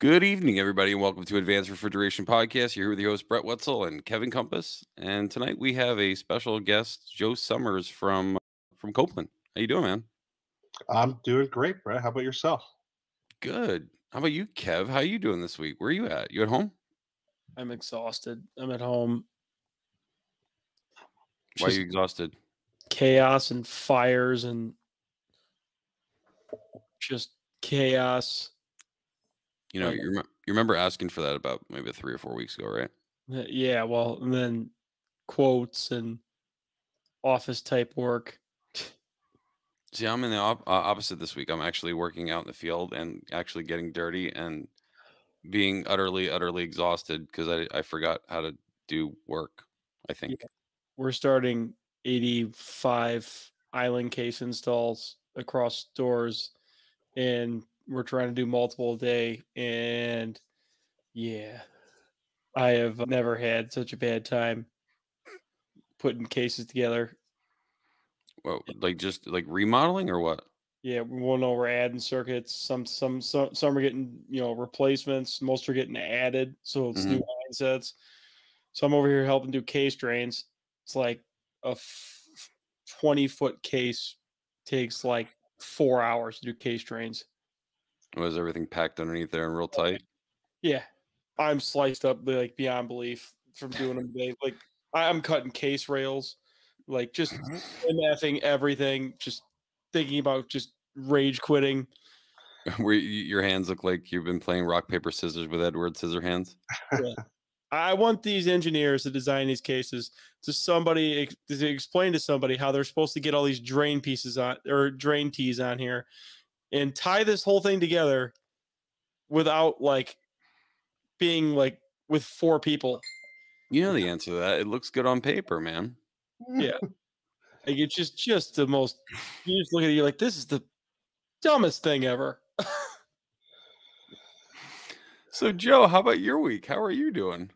Good evening, everybody, and welcome to Advanced Refrigeration Podcast. You're here with your host, Brett Wetzel and Kevin Compass. And tonight we have a special guest, Joe Summers from Copeland. How you doing, man? I'm doing great, Brett. How about yourself? Good. How about you, Kev? How you doing this week? Where are you at? You at home? I'm exhausted. I'm at home. Why are you Just exhausted? chaos and fires and just chaos. Um, You remember asking for that about maybe 3 or 4 weeks ago, right? yeah, well, and then quotes and office type work. See, I'm in the opposite this week. I'm actually working out in the field and actually getting dirty and being utterly exhausted because I forgot how to do work, I Yeah, think. we're starting 85 island case installs across stores, and we're trying to do multiple a day. And yeah, I have never had such a bad time putting cases together. Well, like just like remodeling or what? Yeah, we won't know we're adding circuits. Some are getting replacements. Most are getting added, so it's new Mhm. line sets. So I'm over here helping do case drains. It's like a 20-foot case takes like 4 hours to do case drains. Was everything packed underneath there and real tight? Yeah, I'm sliced up like beyond belief from doing them today. Like I'm cutting case rails, like just MFing everything. Just thinking about just rage quitting. Where your hands look like you've been playing rock, paper, scissors with Edward Scissorhands? Yeah. I want these engineers to design these cases to explain to somebody how they're supposed to get all these drain pieces on or drain tees on here and tie this whole thing together without like being like with four people. You know the answer to that. It looks good on paper, man. Yeah. Like it's just the most you just look at it, you're like, this is the dumbest thing ever. So, Joe, how about your week? How are you doing?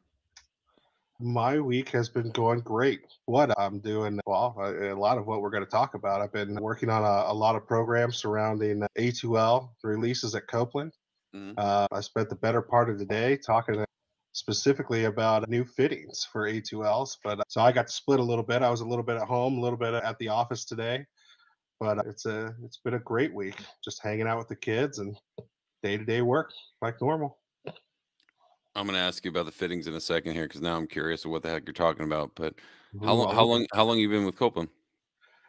My week has been going great. What I'm doing, well, a lot of what we're going to talk about. I've been working on a lot of programs surrounding A2L releases at Copeland. Mhm. I spent the better part of the day talking specifically about new fittings for A2Ls. But so I got to split a little bit. I was a little bit at home, a little bit at the office today. But it's been a great week, just hanging out with the kids and day to day work like normal. I'm going to ask you about the fittings in a second here because now I'm curious of what the heck you're talking about. But how Ooh, long? I How love long? How long you been with Copeland?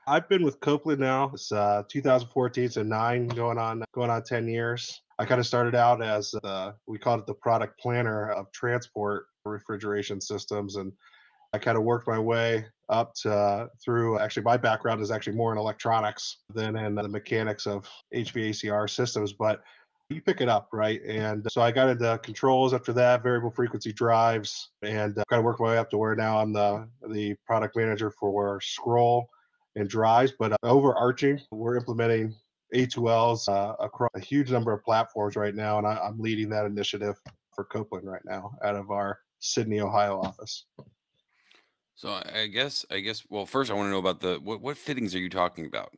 I've been with Copeland now. It's 2014, so going on 10 years. I kind of started out as we called it the product planner of transport refrigeration systems, and I kind of worked my way up to through. Actually, my background is actually more in electronics than in the mechanics of HVACR systems, but you pick it up, right? And so I got into controls after that, variable frequency drives, and kind of worked my way up to where now I'm the product manager for scroll and drives. But overarching, we're implementing A2Ls across a huge number of platforms right now, and I'm leading that initiative for Copeland right now out of our Sydney, Ohio office. So I guess. Well, first I want to know about the what fittings are you talking about?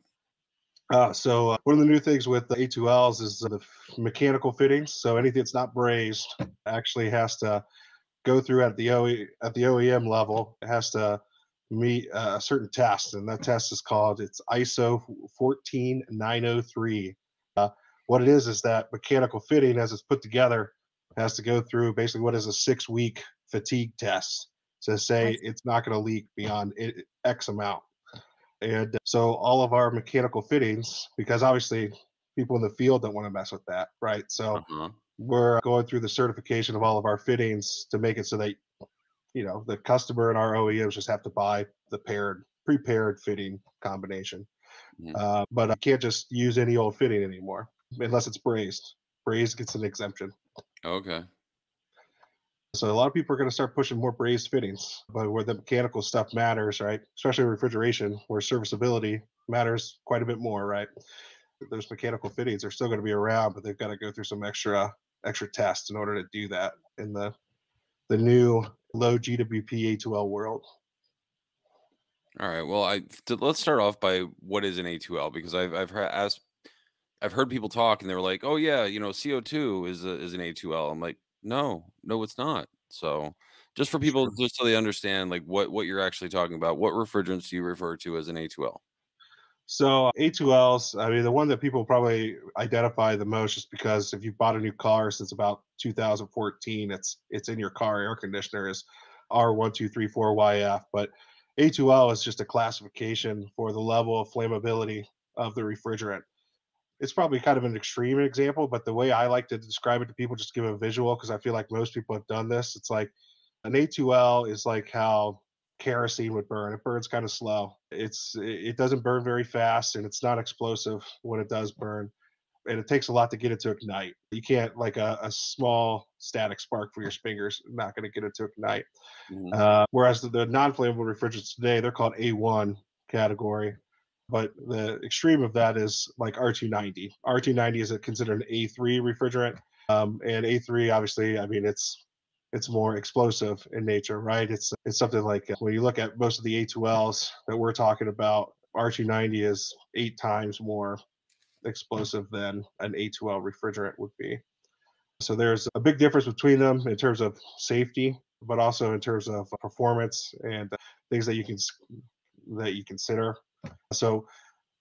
So one of the new things with the A2Ls is the mechanical fittings. So anything that's not brazed actually has to go through at the OEM level. It has to meet a certain test, and that test is called it's ISO 14903. Uh, what it is that mechanical fitting, as it's put together, has to go through basically what is a 6 week fatigue test to say it's not going to leak beyond X amount. And so all of our mechanical fittings, because obviously people in the field don't want to mess with that, right? So Uh-huh. we're going through the certification of all of our fittings to make it so that the customer and our OEMs just have to buy the prepared fitting combination. Mhm. But I can't just use any old fitting anymore unless it's brazed. Brazed gets an exemption. Okay. So a lot of people are going to start pushing more brazed fittings, but where the mechanical stuff matters, right? Especially refrigeration, where serviceability matters quite a bit more, right? Those mechanical fittings are still going to be around, but they've got to go through some extra tests in order to do that in the new low GWP A2L world. All right. Well, let's start off by what is an A2L because I've asked I've heard people talk and they were like, "Oh yeah, CO2 is an A2L." I'm like, "No, no, it's not." So, just for people, Sure. just so they understand, like what you're actually talking about, what refrigerants do you refer to as an A2L? So A2Ls, I mean, the one that people probably identify the most, just because if you bought a new car since about 2014, it's in your car air conditioner, is R1234YF. But A2L is just a classification for the level of flammability of the refrigerant. It's probably kind of an extreme example, but the way I like to describe it to people, just give a visual, because I feel like most people have done this. It's like an A2L is like how kerosene would burn. It burns kind of slow. It doesn't burn very fast, and it's not explosive when it does burn. And it takes a lot to get it to ignite. You can't, like a small static spark for your fingers, not going to get it to ignite. Mhm. Whereas the non-flammable refrigerants today, they're called A1 category. But the extreme of that is like R290. R290 is considered an A3 refrigerant. And A3, obviously, I mean, it's more explosive in nature, right? It's something like when you look at most of the A2Ls that we're talking about, R290 is 8 times more explosive than an A2L refrigerant would be. So there's a big difference between them in terms of safety, but also in terms of performance and things that you consider. So,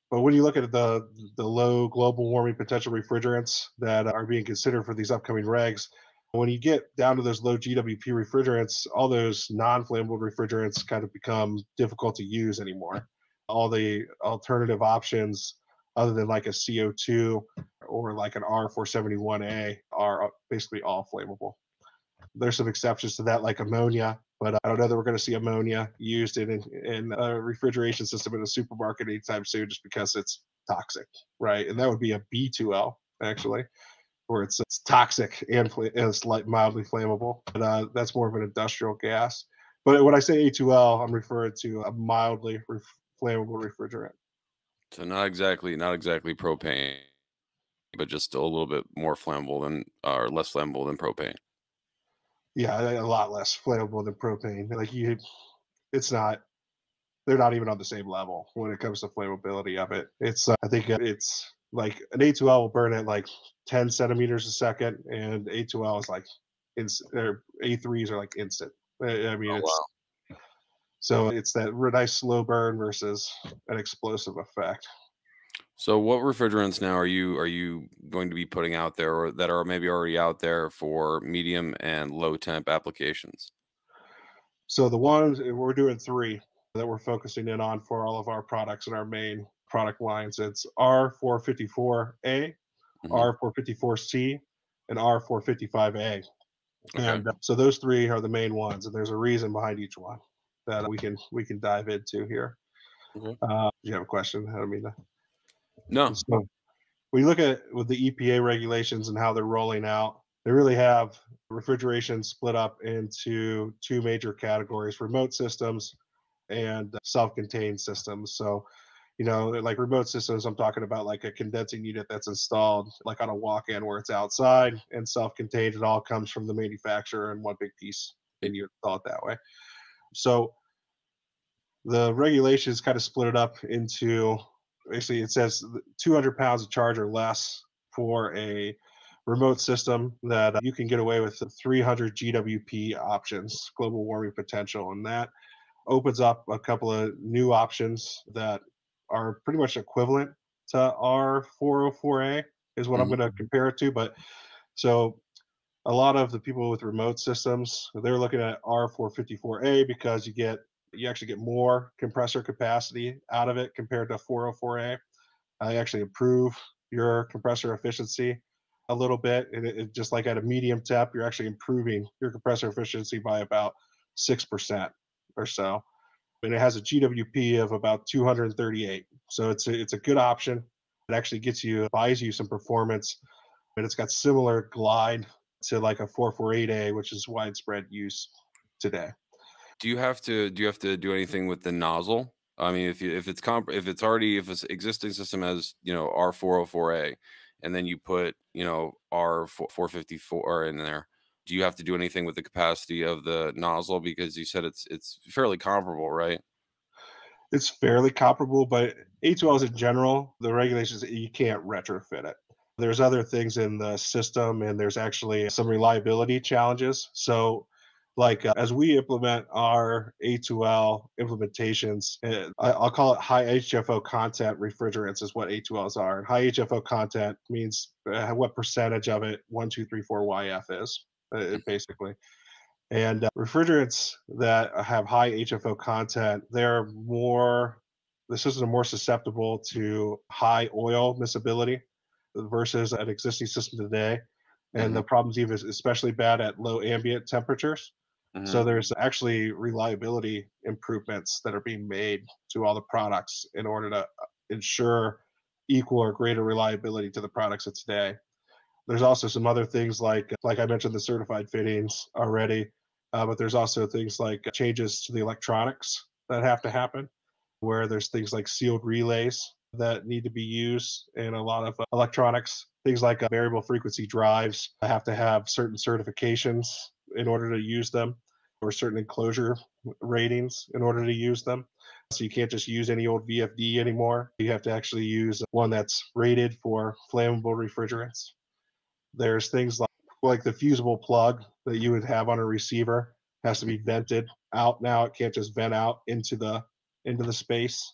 but when you look at the low global warming potential refrigerants that are being considered for these upcoming regs, when you get down to those low GWP refrigerants, all those non-flammable refrigerants kind of become difficult to use anymore. All the alternative options, other than like a CO2 or like an R471A, are basically all flammable. There's some exceptions to that, like ammonia, but I don't know that we're going to see ammonia used in a refrigeration system in a supermarket anytime soon, just because it's toxic, right? And that would be a B2L actually, where it's toxic and it's like mildly flammable. But that's more of an industrial gas. But when I say A2L, I'm referring to a mildly flammable refrigerant. So not exactly propane, but just still a little bit more flammable than or less flammable than propane. Yeah, a lot less flammable than propane. Like it's not. They're not even on the same level when it comes to flammability of it. I think it's like an A2L will burn at like 10 centimeters a second, and A2L is like, or A3s are like instant. I mean, Oh it's wow. so it's that nice slow burn versus an explosive effect. So what refrigerants now are you going to be putting out there or that are maybe already out there for medium and low temp applications? So the ones we're doing three that we're focusing in on for all of our products and our main product lines. It's R454A, Hmm. R454C, and R455A. Okay. And so those three are the main ones, and there's a reason behind each one that we can dive into here. Okay. Do you have a question? I don't mean to. No. So when you look at with the EPA regulations and how they're rolling out, they really have refrigeration split up into two major categories: remote systems and self-contained systems. So, like remote systems, I'm talking about like a condensing unit that's installed like on a walk-in where it's outside, and self-contained, it all comes from the manufacturer in one big piece, Yeah. and you install it that way. So the regulations kind of split it up into, basically it says 200 pounds of charge or less for a remote system, that you can get away with 300 GWP options, global warming potential, and that opens up a couple of new options that are pretty much equivalent to R404A, is what I'm Mhm. going to compare it to. But so a lot of the people with remote systems, they're looking at R454A because you actually get more compressor capacity out of it compared to 404A. I actually improve your compressor efficiency a little bit, and just like at a medium temp, you're actually improving your compressor efficiency by about 6% or so, and it has a GWP of about 238. So it's a good option. It actually buys you some performance, but it's got similar glide to like a 448A, which is widespread use today. Do you have to do anything with the nozzle? I mean, if it's existing system has, R404A and then you put, R454 in there, do you have to do anything with the capacity of the nozzle because you said it's fairly comparable, right? It's fairly comparable, but A2Ls in general, the regulations, you can't retrofit it. There's other things in the system, and there's actually some reliability challenges. So, like as we implement our A2L implementations, I'll call it high HFO content refrigerants, is what A2Ls are. And high HFO content means what percentage of it 1, 2, 3, 4 YF is, basically. And refrigerants that have high HFO content, the systems are more susceptible to high oil miscibility versus an existing system today. And Hmm. the problem's even especially bad at low ambient temperatures. Hmm. So there's actually reliability improvements that are being made to all the products in order to ensure equal or greater reliability to the products of today. There's also some other things like I mentioned the certified fittings already, but there's also things like changes to the electronics that have to happen, where there's things like sealed relays that need to be used in a lot of electronics. Things like variable frequency drives have to have certain certifications in order to use them, or certain enclosure ratings in order to use them. So you can't just use any old VFD anymore. You have to actually use one that's rated for flammable refrigerants. There's things like the fusible plug that you would have on a receiver has to be vented out now. It can't just vent out into the space.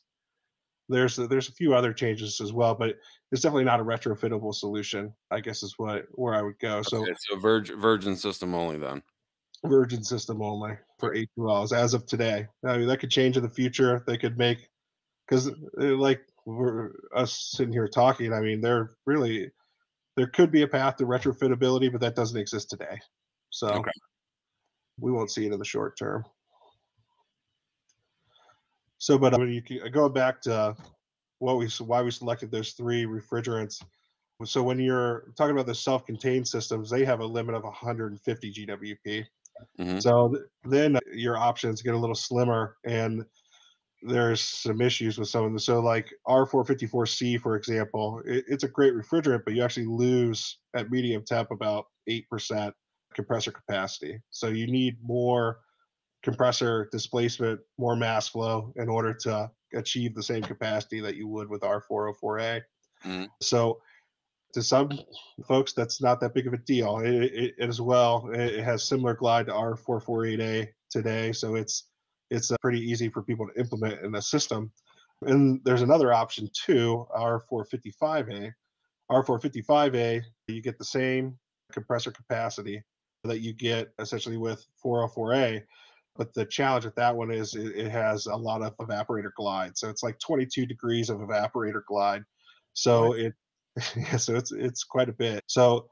There's a few other changes as well, but it's definitely not a retrofittable solution, I guess is where I would go. So Okay, so Virgin system only then. virgin system only for Okay. A2Ls as of today. I mean, that could change in the future. They could make, because like we're us sitting here talking, I mean, there could be a path to retrofitability, but that doesn't exist today. So Okay. we won't see it in the short term. So, but when you go back to why we selected those three refrigerants. So when you're talking about the self-contained systems, they have a limit of 150 GWP. Hmm. So then your options get a little slimmer, and there's some issues with some of them. So like R454C, for example, it's a great refrigerant, but you actually lose at medium temp about 8% compressor capacity. So you need more compressor displacement, more mass flow in order to achieve the same capacity that you would with R404A. Hmm. So to some folks, that's not that big of a deal. As well, it has similar glide to R448A today, so it's pretty easy for people to implement in the system. And there's another option too, R455A. R455A, you get the same compressor capacity that you get essentially with 404A. But the challenge with that one is it has a lot of evaporator glide. So it's like 22 degrees of evaporator glide. What? So yeah, so it's quite a bit. So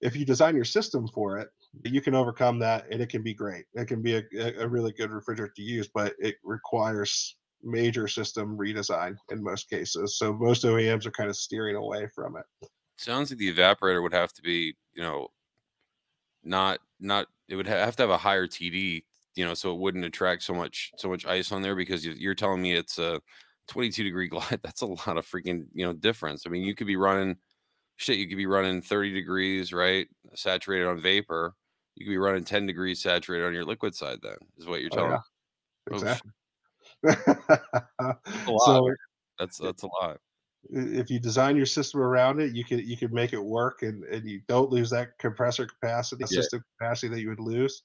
if you design your system for it, you can overcome that, and it can be great. It can be a really good refrigerant to use, but it requires major system redesign in most cases. So most OEMs are kind of steering away from it. Sounds like the evaporator would have to be, not it would have to have a higher TD, so it wouldn't attract so much ice on there because you're telling me it's a 22-degree glide. That's a lot of freaking, difference. I mean, you could be running 30 degrees, right? Saturated on vapor. You could be running 10 degrees saturated on your liquid side then, is what you're Oh telling yeah, me. Oh shit. exactly. That's a lot, So man. That's a lot. if you design your system around it, you can make it work, and you don't lose that compressor capacity, Yeah. system capacity that you would lose.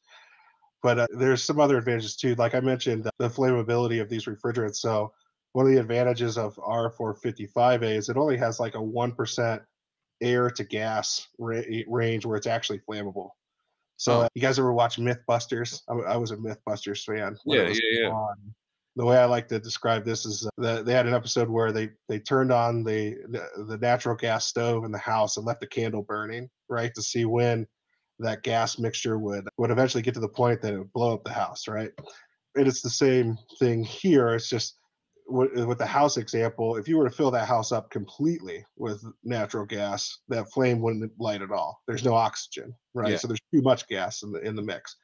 But there's some other advantages too. Like I mentioned, the flammability of these refrigerants. So one of the advantages of R455A is it only has like a 1% air to gas range where it's actually flammable. So Oh, you guys ever watch MythBusters? I was a MythBusters fan when yeah, it was yeah, yeah. on. The way I like to describe this is they had an episode where they turned on the natural gas stove in the house and left the candle burning, right, to see when that gas mixture would eventually get to the point that it would blow up the house, right? And it's the same thing here. It's just with the house example, if you were to fill that house up completely with natural gas, that flame wouldn't light at all. There's no oxygen, right? Yeah. So there's too much gas in the mix.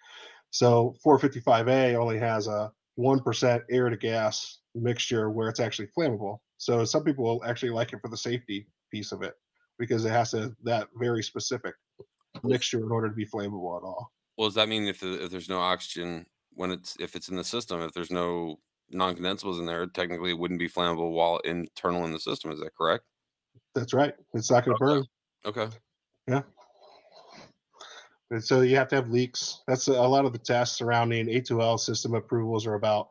So 455A only has a 1% air to gas mixture where it's actually flammable. So some people will actually like it for the safety piece of it because it has that very specific Well, mixture in order to be flammable at all. does that mean if there's no oxygen if it's in the system, if there's no non-condensables in there, technically it wouldn't be flammable while internal in the system. Is that correct? That's right. It's not going to burn. Okay. Yeah. And so you have to have leaks. That's a lot of the tests surrounding A2L system approvals are about,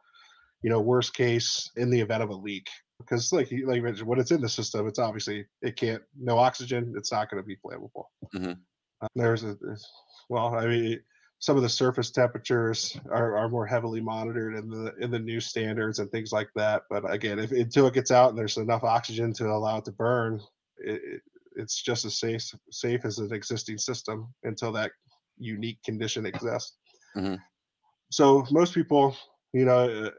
worst case in the event of a leak. Because like you mentioned, when it's in the system, it's obviously it can't no oxygen. It's not going to be flammable. Hmm. Well, I mean, some of the surface temperatures are more heavily monitored in the new standards and things like that. But again, if until it gets out and there's enough oxygen to allow it to burn, it's just as safe as an existing system until that unique condition exists. Hmm. So most people, you know,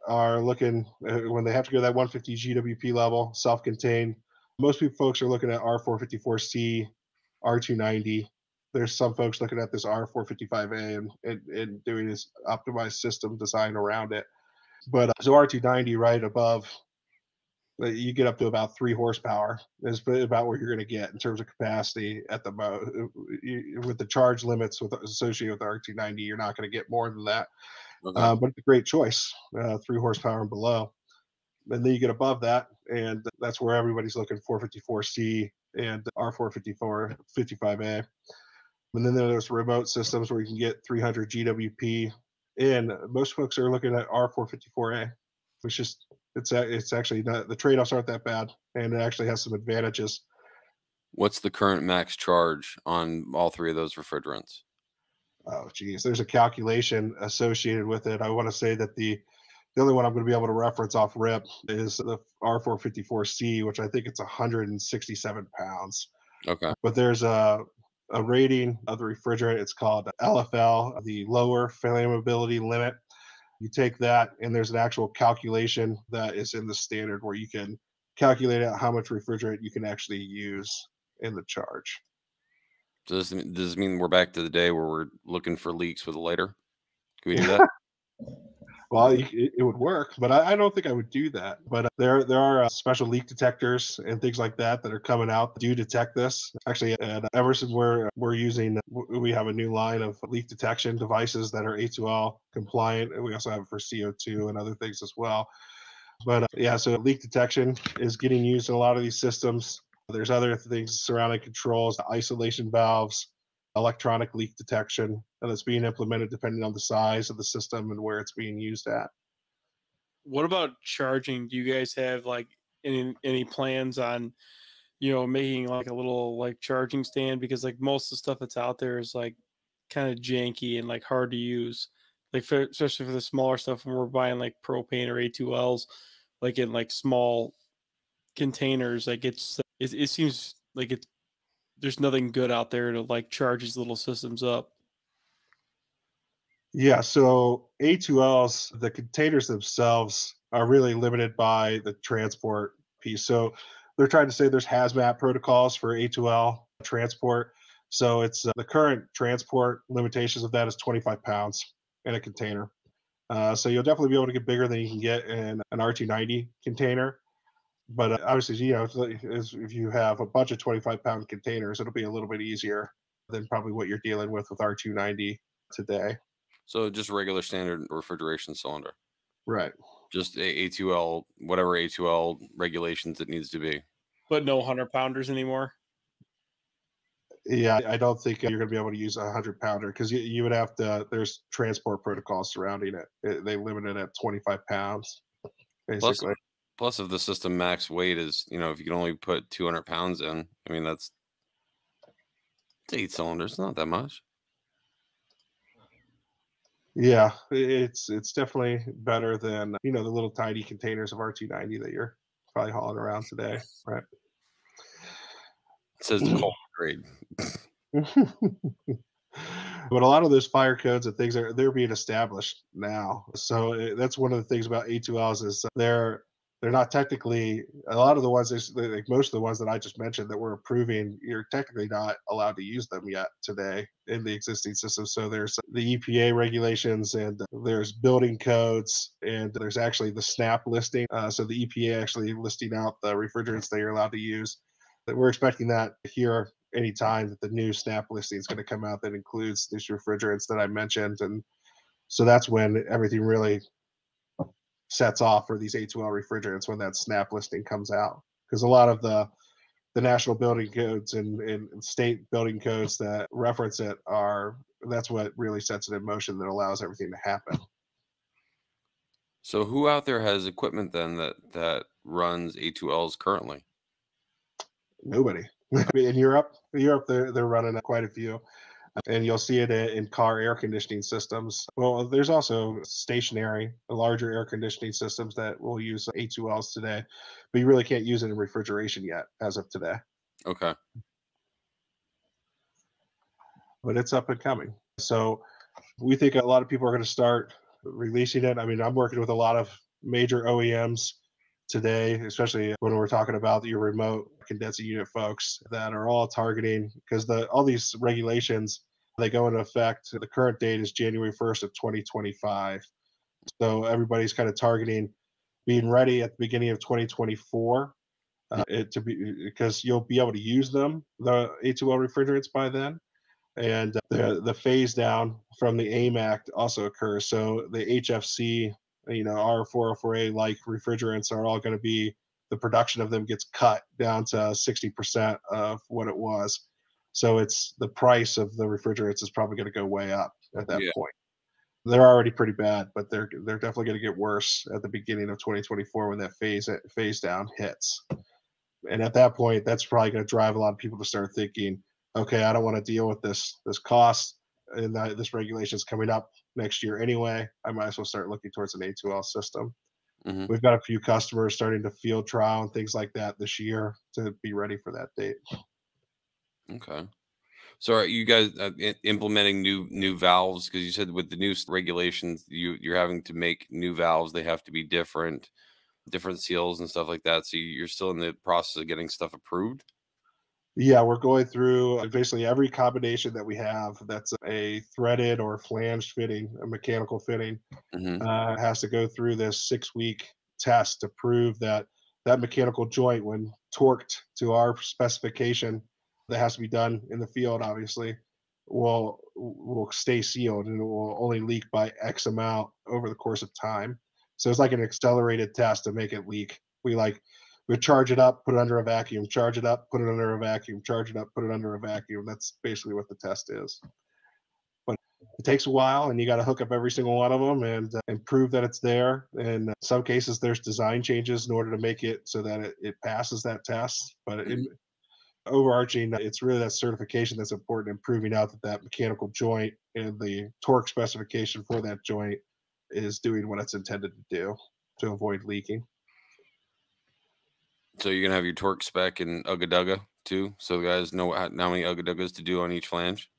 are looking when they have to go to that 150 GWP level, self-contained. Most people, folks are looking at R454C, R290. There's some folks looking at this R455A and doing this optimized system design around it. But so R290 right above, you get up to about 3 horsepower is about where you're going to get in terms of capacity at the most. With the charge limits associated with R290, you're not going to get more than that. Okay. But it's a great choice, 3 horsepower and below. And then you get above that, and that's where everybody's looking 454C and R454 55A. And then there's remote systems where you can get 300 GWP. And most folks are looking at R454A, which just it's actually not the trade-offs aren't that bad, and it actually has some advantages. What's the current max charge on all three of those refrigerants? Oh, geez, there's a calculation associated with it. I want to say that the only one I'm going to be able to reference off rip is the R454C, which I think it's 167 pounds. Okay. But there's a rating of the refrigerant. It's called LFL, the lower flammability limit. You take that, and there's an actual calculation that is in the standard where you can calculate out how much refrigerant you can actually use in the charge. Does this mean we're back to the day where we're looking for leaks with a lighter? Can we do that? Well, it would work, but I don't think I would do that. But there are special leak detectors and things like that that are coming out that do detect this. Actually, at Emerson, we're using we have a new line of leak detection devices that are A2L compliant, and we also have it for CO2 and other things as well. But yeah, so leak detection is getting used in a lot of these systems. There's other things surrounding controls, isolation valves, electronic leak detection, and it's being implemented depending on the size of the system and where it's being used at. What about charging? Do you guys have like any plans on, making like a little like charging stand? Because like most of the stuff that's out there is like kind of janky and like hard to use. Like especially for the smaller stuff when we're buying like propane or A2Ls, like in like small containers, like it seems like it's there's nothing good out there to like charge these little systems up. Yeah, so A2Ls, the containers themselves are really limited by the transport piece. So they're trying to say there's hazmat protocols for A2L transport. So it's the current transport limitations of that is 25 pounds in a container. So you'll definitely be able to get bigger than you can get in an R290 container. But obviously, if you have a bunch of 25-pound containers, it'll be a little bit easier than probably what you're dealing with R290 today. So just regular standard refrigeration cylinder. Right. Just A2L, whatever A2L regulations it needs to be. But no 100 pounders anymore. Yeah, I don't think you're going to be able to use a 100-pounder because you would have to. There's transport protocols surrounding it. They limit it at 25 pounds, Plus, basically. plus if the system max weight is, if you can only put 200 pounds in, I mean, it's 8 cylinders, not that much. Yeah, it's definitely better than the little tiny containers of R290 that you're probably hauling around today, right? It says the cold grade. But a lot of those fire codes and things they're being established now. So that's one of the things about A2Ls is they're not technically a lot of the ones like most of the ones that I just mentioned that we're approving. You're technically not allowed to use them yet today in the existing system. So there's the EPA regulations and there's building codes and there's actually the SNAP listing. So the EPA actually listing out the refrigerants that you're allowed to use. We're expecting that here anytime that the new SNAP listing is going to come out that includes these refrigerants that I mentioned. And so that's when everything really sets off for these A2L refrigerants when that SNAP listing comes out. Because a lot of the national building codes and state building codes that reference it that's what really sets it in motion that allows everything to happen. So who out there has equipment then that runs A2Ls currently? Nobody. In Europe, they're running quite a few, and you'll see it in car air conditioning systems. Well, there's also stationary, larger air conditioning systems that will use A2Ls today, but you really can't use it in refrigeration yet as of today. Okay. But it's up and coming. So we think a lot of people are going to start releasing it. I mean, I'm working with a lot of major OEMs today, especially when we're talking about your remote condensing unit folks that are all targeting because all these regulations they go into effect. The current date is January 1st of 2025. So everybody's kind of targeting being ready at the beginning of 2024 it to be because you'll be able to use them, the A2L refrigerants by then. And the phase down from the AIM Act also occurs. So the HFC, R404A like refrigerants are all going to be the production of them gets cut down to 60% of what it was. So it's the price of the refrigerants is probably going to go way up at that Yeah. point. They're already pretty bad, but they're definitely going to get worse at the beginning of 2024 when that phase down hits. And at that point, that's probably going to drive a lot of people to start thinking, okay, I don't want to deal with this cost, and this regulation is coming up next year anyway. I might as well start looking towards an A2L system. Hmm. We've got a few customers starting to field trial and things like that this year to be ready for that date. Okay. So are you guys implementing new valves? Because you said with the new regulations, you're having to make new valves. They have to be different seals and stuff like that. So you're still in the process of getting stuff approved. Yeah, we're going through basically every combination that we have that's a threaded or flanged fitting, a mechanical fitting, Hmm. has to go through this 6-week test to prove that that mechanical joint, when torqued to our specification, that has to be done in the field, obviously, will stay sealed and it will only leak by X amount over the course of time. So it's like an accelerated test to make it leak. We charge it up, put it under a vacuum, charge it up, put it under a vacuum, charge it up, put it under a vacuum. That's basically what the test is. But it takes a while, and you got to hook up every single one of them and prove that it's there. And in some cases, there's design changes in order to make it so that it passes that test. But overarching, it's really that certification that's important in proving out that that mechanical joint and the torque specification for that joint is doing what it's intended to do to avoid leaking. So you're gonna have your torque spec and Ugga Dugga too, so the guys know how many Ugga Duggas to do on each flange.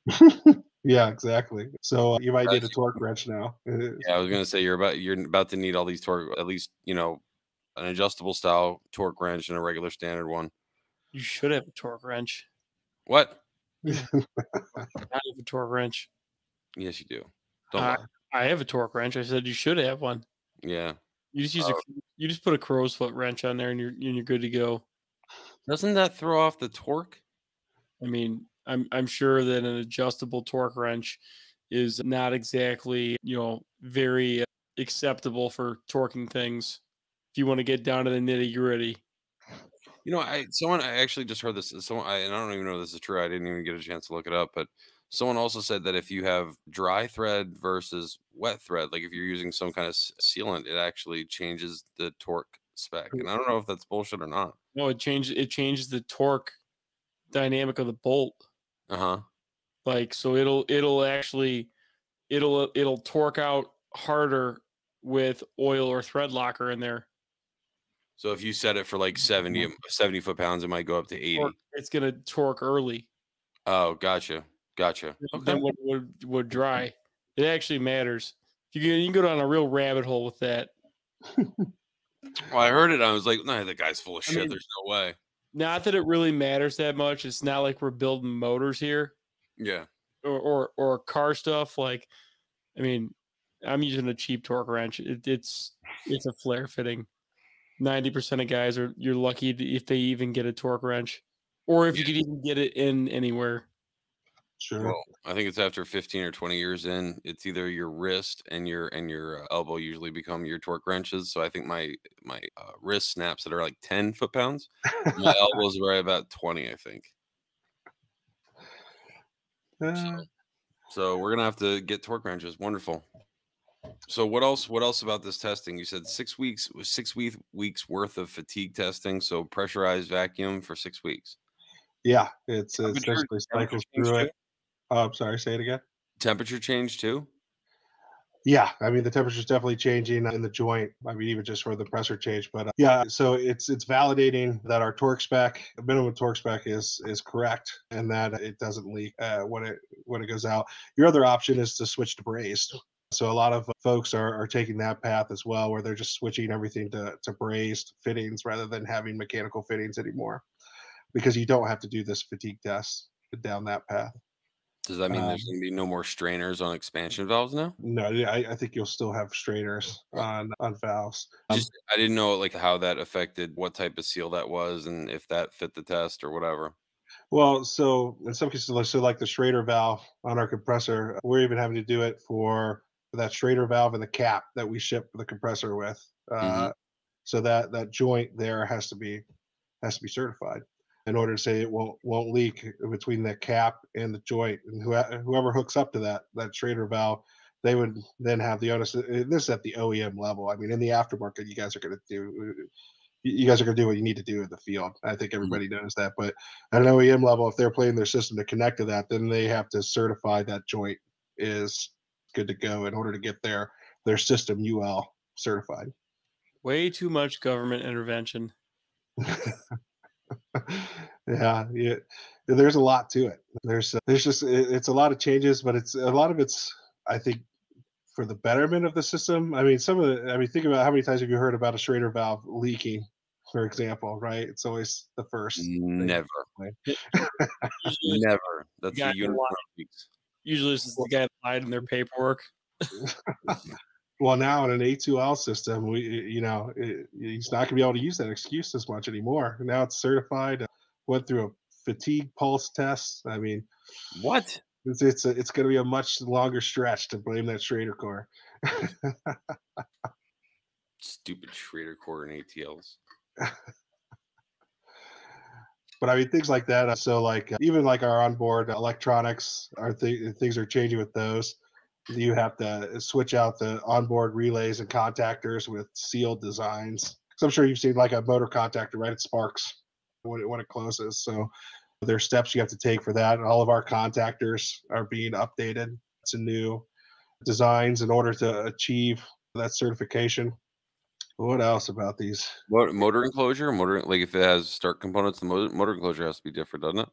Yeah, exactly. So you might need a Guys, torque wrench now. yeah, I was gonna say you're about to need all these torque, at least an adjustable style torque wrench and a regular standard one. You should have a torque wrench. What? Yeah, I have a torque wrench. Yes, you do. Don't I lie. I have a torque wrench. I said you should have one. Yeah. You just use Oh, you just put a crow's foot wrench on there and you're good to go. doesn't that throw off the torque? I mean, I'm sure that an adjustable torque wrench is not exactly, very acceptable for torquing things. If you want to get down to the nitty gritty. I actually just heard this. And I don't even know if this is true. I didn't even get a chance to look it up, but someone also said that if you have dry thread versus wet thread, like if you're using some kind of sealant, it actually changes the torque spec. And I don't know if that's bullshit or not. No, it changes the torque dynamic of the bolt. Uh huh. Like so it'll actually it'll torque out harder with oil or thread locker in there. So if you set it for like 70 foot-pounds, it might go up to 80. It's gonna torque early Oh, gotcha. Gotcha. Okay. than what would dry. It actually matters. You can go down a real rabbit hole with that. Well, I heard it. I was like, no, that guy's full of I shit. mean, There's no way. not that it really matters that much. It's not like we're building motors here Yeah. or car stuff. Like, I mean, I'm using a cheap torque wrench. It's a flare fitting. 90% of guys you're lucky if they even get a torque wrench, or if you Yeah. could even get it in anywhere. Sure. Well, I think it's after 15 or 20 years in, it's either your wrist and your elbow usually become your torque wrenches. So I think my wrist snaps that are like 10 foot-pounds. My elbows are right about 20, I think. So Uh, so we're gonna have to get torque wrenches. Wonderful. So what else about this testing? You said 6 weeks, 6 weeks worth of fatigue testing, so pressurized vacuum for 6 weeks. yeah, it Temperature essentially temperature cycles change through too? it. Oh, I'm sorry, say it again. Temperature change too? Yeah, I mean the temperature's definitely changing in the joint. I mean even just for the pressure change, but yeah, so it's validating that our torque spec, minimum torque spec is correct, and that it doesn't leak when it goes out. Your other option is to switch to brazed. So a lot of folks are taking that path as well, where they're just switching everything to brazed fittings rather than having mechanical fittings anymore, because you don't have to do this fatigue test down that path. Does that mean there's Um, gonna be no more strainers on expansion valves now? no, yeah, I think you'll still have strainers on valves. Just I didn't know, like, how that affected what type of seal that was and if that fit the test or whatever. Well, so in some cases, like the Schrader valve on our compressor, we're even having to do it for that Schrader valve and the cap that we ship the compressor with. Mhm. So that joint there has to be certified in order to say it won't leak between the cap and the joint. And whoever hooks up to that Schrader valve, they would then have the onus. This is at the OEM level. I mean, in the aftermarket, you guys are going to do what you need to do in the field. I think Mhm. everybody knows that. But at an OEM level, if they're playing their system to connect to that, then they have to certify that joint is good to go in order to get their system UL certified. Way too much government intervention. Yeah, yeah. There's a lot to it. There's just it's a lot of changes, but it's a lot of it's I think for the betterment of the system. I mean, think about how many times have you heard about a Schrader valve leaking, for example, right? It's always the first thing. Never. Usually it's Never. the That's guy the that lied. unicorn leaks. Usually it's the guy that lied in their paperwork. Well, now in an A2L system, he's not going to be able to use that excuse as much anymore. Now it's certified, went through a fatigue pulse test. I mean, What? it's going to be a much longer stretch to blame that Schrader core. Stupid Schrader core and ATLs. But I mean, things like that. So, like, even like our onboard electronics, things are changing with those. You have to switch out the onboard relays and contactors with sealed designs. So I'm sure you've seen like a motor contactor, right? It sparks when it closes. So there's steps you have to take for that. And all of our contactors are being updated to new designs in order to achieve that certification. What else about these? Motor enclosure? Motor, like, if it has start components, the motor enclosure has to be different, doesn't it?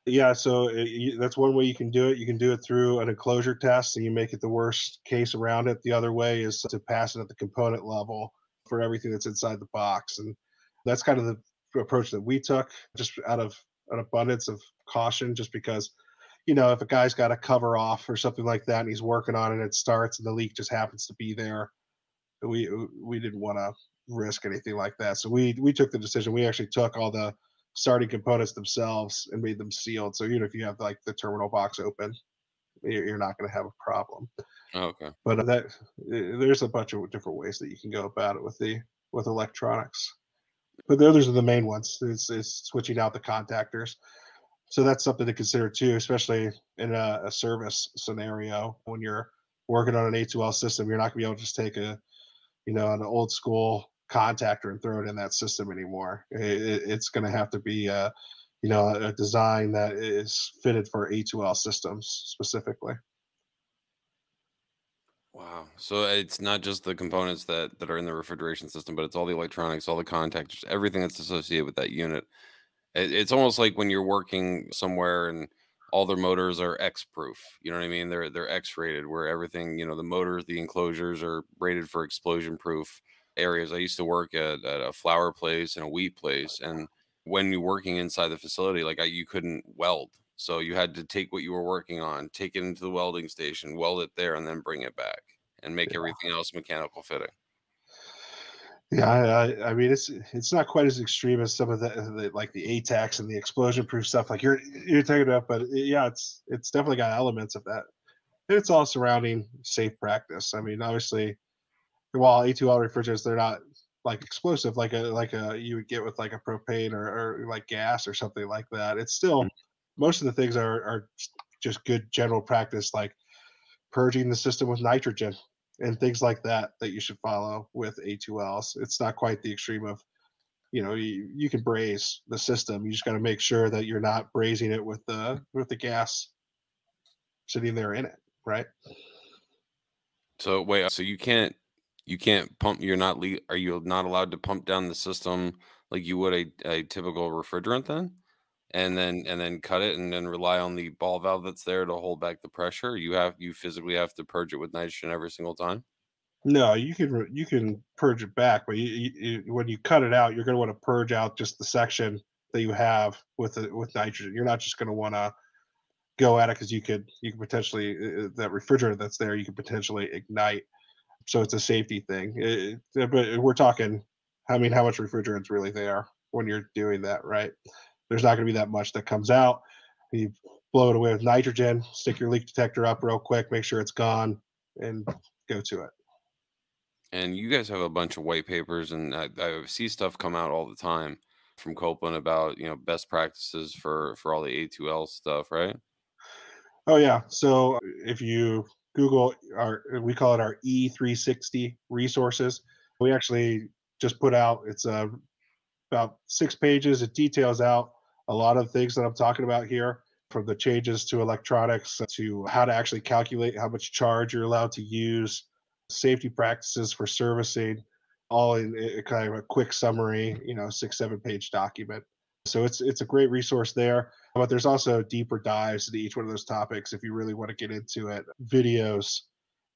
Yeah, so that's one way you can do it. You can do it through an enclosure test, and you make it the worst case around it. The other way is to pass it at the component level for everything that's inside the box, and that's kind of the approach that we took, just out of an abundance of caution, just because if a guy's got a cover off or something like that, and he's working on it, and it starts, and the leak just happens to be there, we didn't want to risk anything like that. So we took the decision. We actually took all the starting components themselves and made them sealed. So even if you have like the terminal box open, you're not going to have a problem. Oh, okay. But there's a bunch of different ways that you can go about it with electronics. But those are the main ones. Is switching out the contactors. So that's something to consider too, especially in a service scenario when you're working on an A2L system. You're not going to be able to just take an old school contactor and throw it in that system anymore. It's going to have to be a design that is fitted for A2L systems specifically. Wow. So it's not just the components that are in the refrigeration system, but it's all the electronics, all the contactors, everything that's associated with that unit. It's almost like when you're working somewhere and all their motors are X proof. You know what I mean? They're X rated, where everything, the motors, the enclosures are rated for explosion proof areas. I used to work at a flour place and a wheat place, and when you're working inside the facility, like, you couldn't weld, so you had to take what you were working on, take it into the welding station, weld it there, and then bring it back and make Yeah. everything else mechanical fitting. Yeah, I mean, it's not quite as extreme as some of the like the ATAX and the explosion proof stuff like you're talking about, but yeah, it's definitely got elements of that. And it's all surrounding safe practice. I mean, obviously, while A2L refrigerants, they're not like explosive like a you would get with like a propane or like gas or something like that. It's Mm. still most of the things are just good general practice, like purging the system with nitrogen and things like that that you should follow with A2Ls. It's not quite the extreme of you can braise the system. You just got to make sure that you're not braising it with the gas sitting there in it, right? So wait, so you can't pump. Are you not allowed to pump down the system like you would a typical refrigerant then? And then cut it and then rely on the ball valve that's there to hold back the pressure. You physically have to purge it with nitrogen every single time. No, you can purge it back, but when you cut it out, you're going to want to purge out just the section that you have with nitrogen. You're not just going to want to go at it because you could potentially that refrigerant that's there you could potentially ignite. So it's a safety thing. But we're talking, I mean, how much refrigerant's really there when you're doing that, right? There's not going to be that much that comes out. You blow it away with nitrogen, stick your leak detector up real quick, make sure it's gone, and go to it. And you guys have a bunch of white papers, and I see stuff come out all the time from Copeland about best practices for all the A2L stuff, right? Oh yeah. So if you Google we call it our E360 resources. We actually just put out about 6 pages. It details out a lot of things that I'm talking about here, from the changes to electronics to how to actually calculate how much charge you're allowed to use, safety practices for servicing, all in kind of a quick summary, 6, 7 page document. So it's a great resource there. But there's also deeper dives into each one of those topics if you really want to get into it. Videos,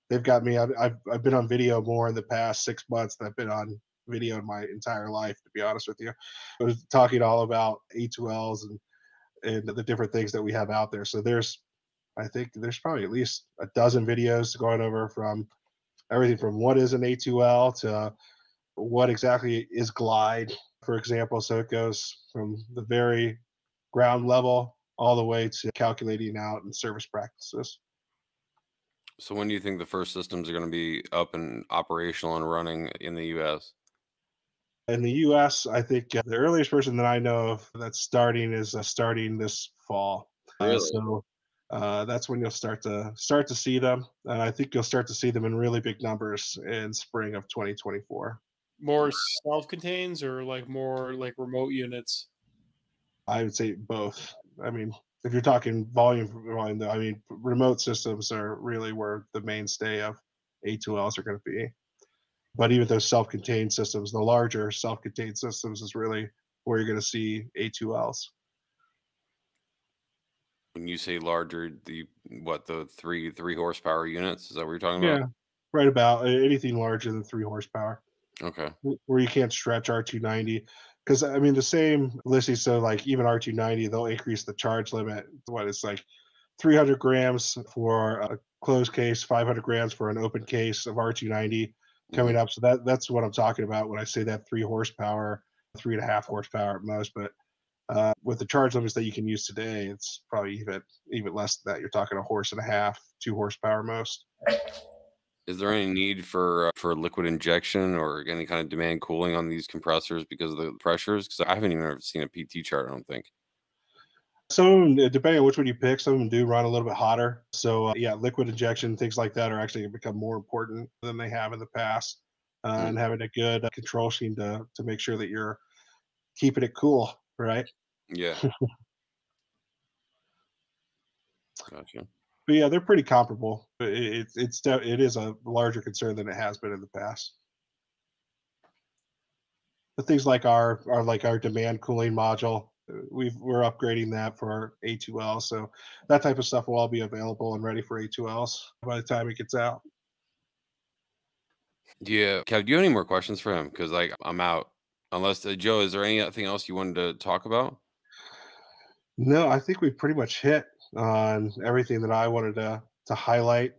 they've got me. I've been on video more in the past 6 months than I've been on video in my entire life, to be honest with you. I was talking all about A2Ls and the different things that we have out there. So I think there's probably at least a dozen videos going over from everything from what is an A2L to what exactly is glide, for example. So it goes from the very ground level all the way to calculating out and service practices. So when do you think the first systems are going to be up and operational and running in the US? In the US, I think the earliest person that I know of that's starting is starting this fall. Really? So that's when you'll start to see them, and I think you'll start to see them in really big numbers in spring of 2024. More self-contains or like more like remote units? I would say both. I mean, if you're talking volume, though, I mean, remote systems are really where the mainstay of A2Ls are going to be. But even those self-contained systems, the larger self-contained systems, is really where you're going to see A2Ls. When you say larger, the three horsepower units? Is that what you're talking about? Yeah, right about anything larger than 3 horsepower, Okay. where you can't stretch R290. Because I mean, the same Lissy, so like even R290, they'll increase the charge limit. What it's like 300 grams for a closed case, 500 grams for an open case of R290 Hmm. coming up. So that's what I'm talking about when I say that 3 horsepower, 3.5 horsepower at most. But with the charge limits that you can use today, it's probably even less than that. You're talking a horse and a half, 2 horsepower most. Is there any need for liquid injection or any kind of demand cooling on these compressors because of the pressures? Because I haven't even ever seen a PT chart, I don't think. Some of them, depending on which one you pick, some of them do run a little bit hotter. So yeah, liquid injection, things like that are actually going to become more important than they have in the past. Mm, And having a good control scheme to make sure that you're keeping it cool, right? yeah, gotcha. But yeah, they're pretty comparable. But it is a larger concern than it has been in the past. But things like our demand cooling module, we're upgrading that for our A2L. So that type of stuff will all be available and ready for A2Ls by the time it gets out. Yeah. Kev, do you have any more questions for him? Because like I'm out. Unless Joe, is there anything else you wanted to talk about? No, I think we pretty much hit on everything that I wanted to highlight.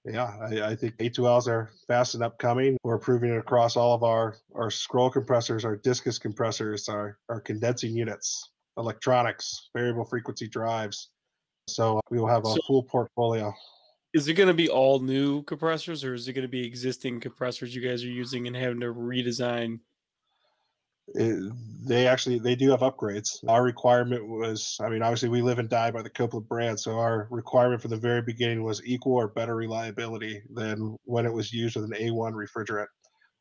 Yeah, I think A2Ls are fast and upcoming. We're improving it across all of our scroll compressors, our discus compressors, our condensing units, electronics, variable frequency drives. So we will have a So full portfolio. is it going to be all new compressors, or is it going to be existing compressors you guys are using and having to redesign? It, they do have upgrades. Our requirement was, I mean, obviously we live and die by the Copeland brand, so our requirement from the very beginning was equal or better reliability than when it was used with an A1 refrigerant.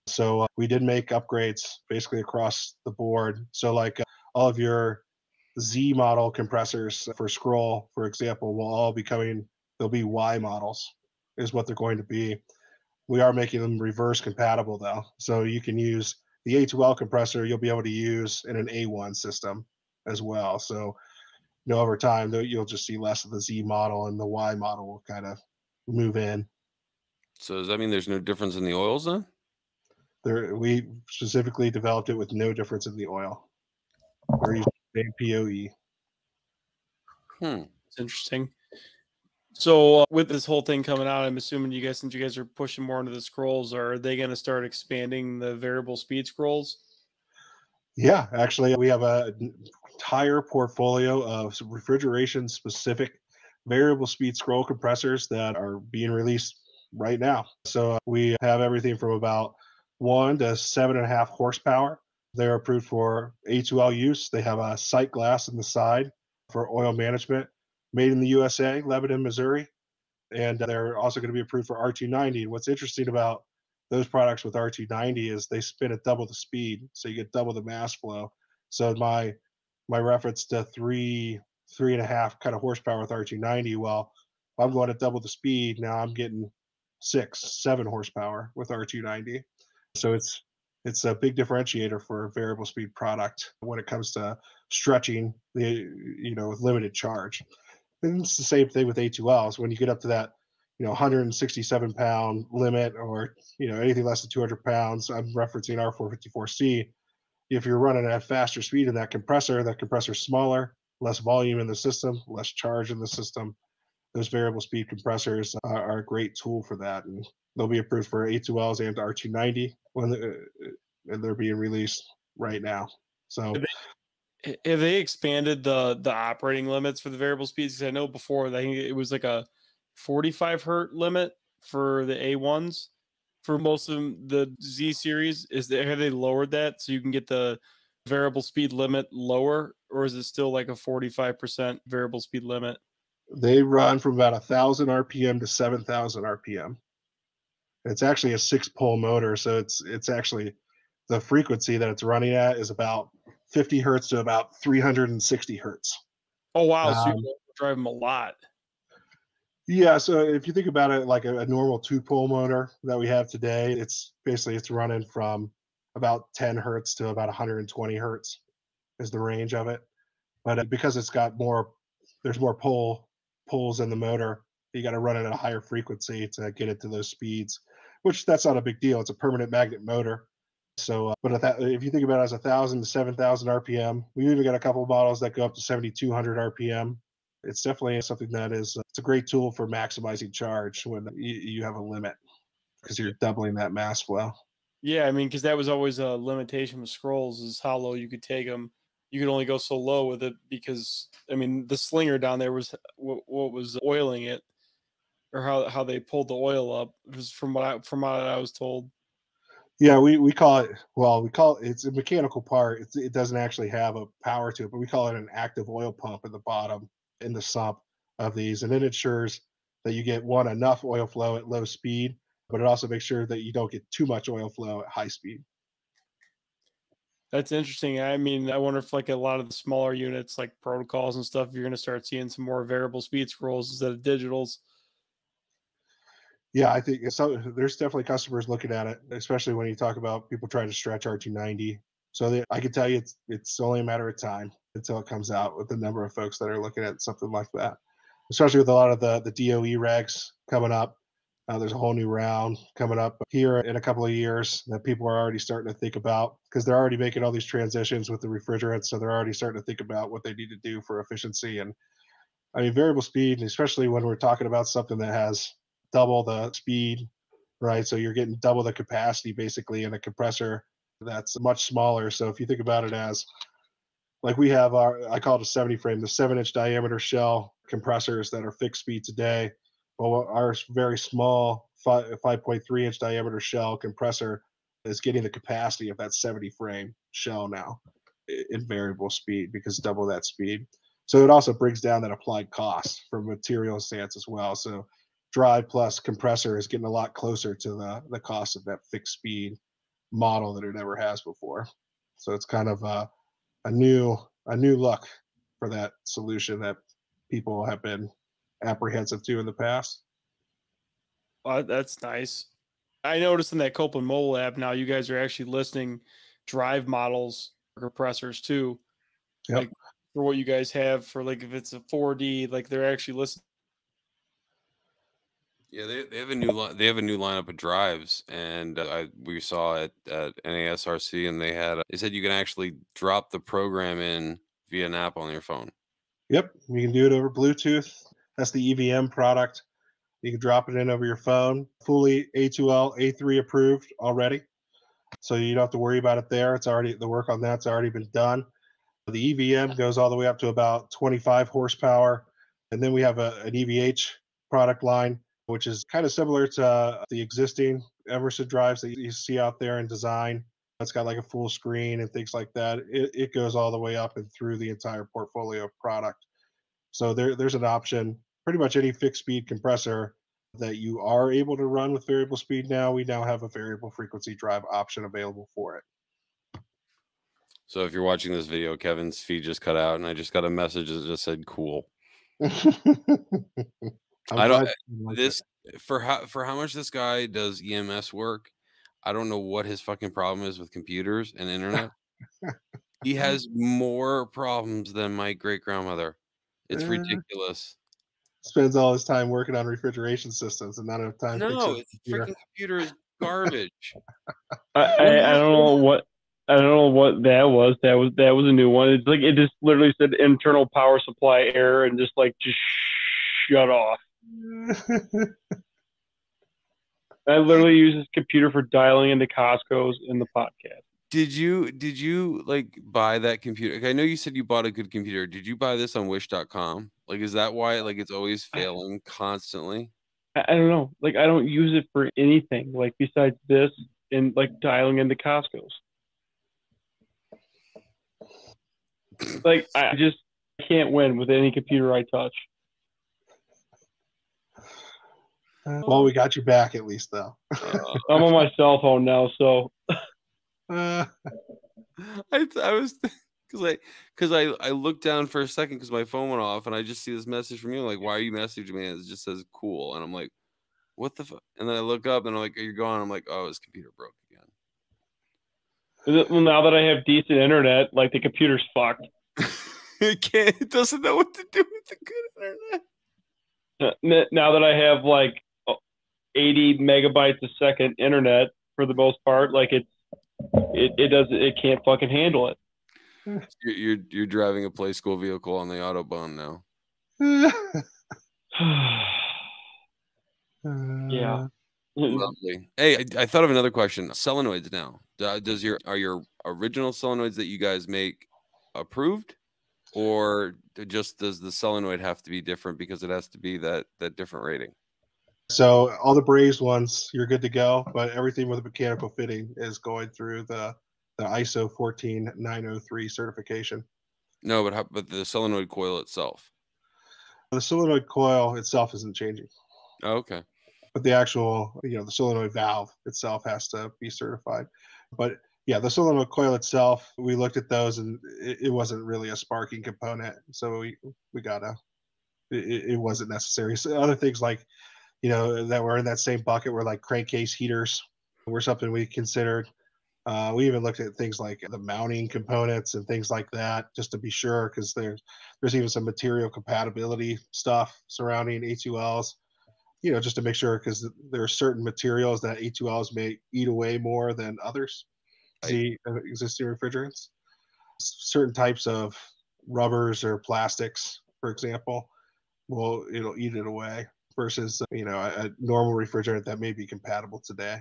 So we did make upgrades basically across the board. So like all of your Z model compressors for scroll, for example, will all be coming. They'll be Y models, is what they're going to be. We are making them reverse compatible though, so you can use the A2L compressor. You'll be able to use in an A1 system as well. So over time you'll just see less of the Z model and the Y model will kind of move in. So does that mean there's no difference in the oils then? There, we specifically developed it with no difference in the oil. We're using the same POE. Hmm. It's interesting. So with this whole thing coming out, I'm assuming you guys, since you guys are pushing more into the scrolls, are they going to start expanding the variable speed scrolls? Yeah, actually, we have a entire portfolio of refrigeration specific variable speed scroll compressors that are being released right now. So we have everything from about 1 to 7.5 horsepower. They're approved for A2L use. They have a sight glass in the side for oil management, made in the USA, Lebanon, Missouri, and they're also going to be approved for R290. And what's interesting about those products with R290 is they spin at double the speed, so you get double the mass flow. So my reference to 3.5 kind of horsepower with R290, well, if I'm going at double the speed, now I'm getting 6, 7 horsepower with R290. So it's a big differentiator for a variable speed product when it comes to stretching the with limited charge. And it's the same thing with A2Ls. When you get up to that, 167-pound limit, or anything less than 200 pounds, I'm referencing R454C. If you're running at a faster speed in that compressor's smaller, less volume in the system, less charge in the system. Those variable speed compressors are a great tool for that, and they'll be approved for A2Ls and R290 and they're being released right now. So Have they expanded the operating limits for the variable speeds? 'Cause I know before I think it was like a 45 hertz limit for the A1s. For most of them, the Z series, have they lowered that so you can get the variable speed limit lower, or is it still like a 45% variable speed limit? they run from about 1,000 RPM to 7,000 RPM. It's actually a 6 pole motor, so it's actually the frequency that it's running at is about 50 hertz to about 360 hertz. Oh wow, so you Um, can drive them a lot. yeah, so if you think about it like a normal 2 pole motor that we have today, it's running from about 10 hertz to about 120 hertz is the range of it. But because it's got there's more poles in the motor. You got to run it at a higher frequency to get it to those speeds, which that's not a big deal. It's a permanent magnet motor. So, but if you think about it as 1,000 to 7,000 RPM, we even got a couple of models that go up to 7,200 RPM. It's definitely something that it's a great tool for maximizing charge when you have a limit because you're doubling that mass flow. Yeah, I mean, because that was always a limitation with scrolls is how low you could take them. You could only go so low with it because, I mean, the slinger down there was what was oiling it, or how they pulled the oil up. It was from what I was told. Yeah, we call it, well, it's a mechanical part. It doesn't actually have a power to it, but we call it an active oil pump at the bottom in the sump of these. And it ensures that you get enough oil flow at low speed, but it also makes sure that you don't get too much oil flow at high speed. That's interesting. I mean, I wonder if like a lot of the smaller units, like protocols and stuff, you're going to start seeing some more variable speed scrolls instead of digitals. Yeah, I think so. There's definitely customers looking at it, especially when you talk about people trying to stretch R290. So I can tell you it's only a matter of time until it comes out with the number of folks that are looking at something like that, especially with a lot of the DOE regs coming up. There's a whole new round coming up here in a couple of years that people are already starting to think about because they're already making all these transitions with the refrigerants. So they're already starting to think about what they need to do for efficiency. And I mean, variable speed, especially when we're talking about something that has double the speed, right? So you're getting double the capacity basically in a compressor that's much smaller. So if you think about it as like we have I call it a 70 frame, the 7-inch diameter shell compressors that are fixed speed today. Well, our very small 5.3-inch diameter shell compressor is getting the capacity of that 70 frame shell now in variable speed because double that speed. So it also brings down that applied cost from material stance as well. So drive plus compressor is getting a lot closer to the cost of that fixed speed model that it ever has before. So it's kind of a new a new look for that solution that people have been apprehensive to in the past. That's nice. I noticed in that Copeland mobile app now you guys are actually listing drive models for compressors too. Yep. Like for what you guys have for like if it's a 4D, like they're actually listing. Yeah, they have a they have a new lineup of drives, and we saw it at NASRC, and they said you can actually drop the program in via an app on your phone. Yep. You can do it over Bluetooth. That's the EVM product. You can drop it in over your phone. Fully A2L A3 approved already. So you don't have to worry about it there. It's already the work on that's already been done. The EVM goes all the way up to about 25 horsepower. And then we have an EVH product line, which is kind of similar to the existing Emerson drives that you see out there in design. It's got like a full screen and things like that. It goes all the way up and through the entire portfolio of product. So there's an option. Pretty much any fixed speed compressor that you are able to run with variable speed now, we now have a variable frequency drive option available for it. So if you're watching this video, Kevin's feed just cut out, and I just got a message that just said "cool." I'm I don't glad you like it. this for how much this guy does EMS work. I don't know what his fucking problem is with computers and internet. He has more problems than my great grandmother. It's Uh, ridiculous. spends all his time working on refrigeration systems and not enough time fixing No, the it's computer. freaking computer is garbage. I, What do I, I you don't know what I don't know what that was. That was a new one. It's like it just literally said internal power supply error and just shut off. I literally use this computer for dialing into Costco's in the podcast. did you like buy that computer? Like, I know you said you bought a good computer. Did you buy this on wish.com? Like, is that why like it's always failing constantly? I don't know. Like I don't use it for anything like besides this and like dialing into Costco's. Like I just can't win with any computer I touch. Well, we got you back at least, though. I'm on my cell phone now, so Uh, I was because I looked down for a second because my phone went off, and I just see this message from you like, why are you messaging me? And it just says cool, and I'm like, what the fuck? And then I look up and I'm like, you're gone. I'm like, oh, his computer broke well now that I have decent internet, like the computer's fucked. again. It doesn't know what to do with the good internet. Now that I have like 80 megabytes a second internet for the most part, like it can't fucking handle it. You're driving a play school vehicle on the autobahn now. Yeah. Lovely. Hey, I thought of another question. Solenoids now. Are your original solenoids that you guys make approved, or just does the solenoid have to be different because it has to be that different rating? so all the brazed ones, you're good to go, but everything with a mechanical fitting is going through the ISO 14903 certification. No, but the solenoid coil itself. The solenoid coil itself isn't changing, Oh, okay. but the actual, the solenoid valve itself has to be certified. But yeah, the solenoid coil itself, we looked at those and it wasn't really a sparking component, so we gotta. It wasn't necessary. So other things like that were in that same bucket were like crankcase heaters were something we considered. We even looked at things like the mounting components and things like that, just to be sure, because there's even some material compatibility stuff surrounding A2Ls. Just to make sure, because there are certain materials that A2Ls may eat away more than others. Right. The existing refrigerants, certain types of rubbers or plastics, for example, it'll eat it away versus a normal refrigerant that may be compatible today.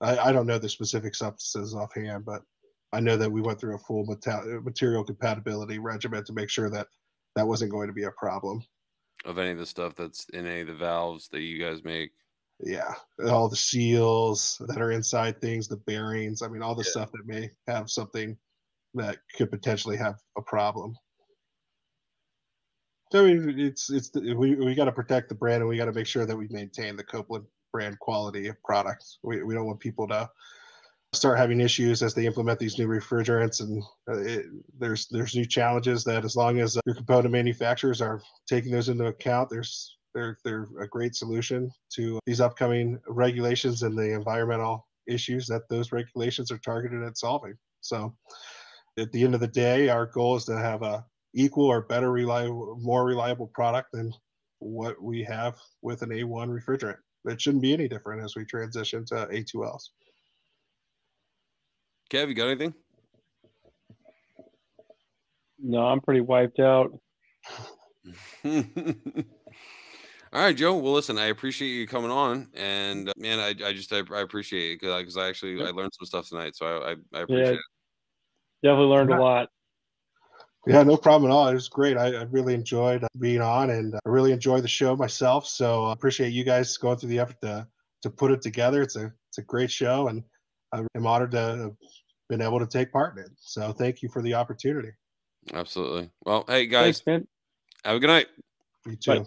I don't know the specific substances offhand, but I know that we went through a full material compatibility regimen to make sure that that wasn't going to be a problem. Of any of the stuff that's in any of the valves that you guys make. Yeah, all the seals that are inside things, the bearings. I mean, all the Yeah. stuff that may have something that could potentially have a problem. So I mean, we got to protect the brand, and we got to make sure that we maintain the Copeland brand quality of products. We don't want people to start having issues as they implement these new refrigerants, and there's new challenges that, as long as your component manufacturers are taking those into account, they're a great solution to these upcoming regulations and the environmental issues that those regulations are targeted at solving. So at the end of the day, our goal is to have a equal or better reliable, more reliable product than what we have with an A1 refrigerant. It shouldn't be any different as we transition to A2Ls. Kev, you got anything? No, I'm pretty wiped out. All right, Joe. Well, listen, I appreciate you coming on, and man, I appreciate it because I actually I learned some stuff tonight, so I appreciate Yeah, it. definitely learned a lot. Yeah, no problem at all. It was great. I really enjoyed being on, and I really enjoy the show myself. So I appreciate you guys going through the effort to put it together. It's a great show, and I am honored to have been able to take part in it. So thank you for the opportunity. Absolutely. Well, hey Thanks, guys, man. have a good night. You Bye. too.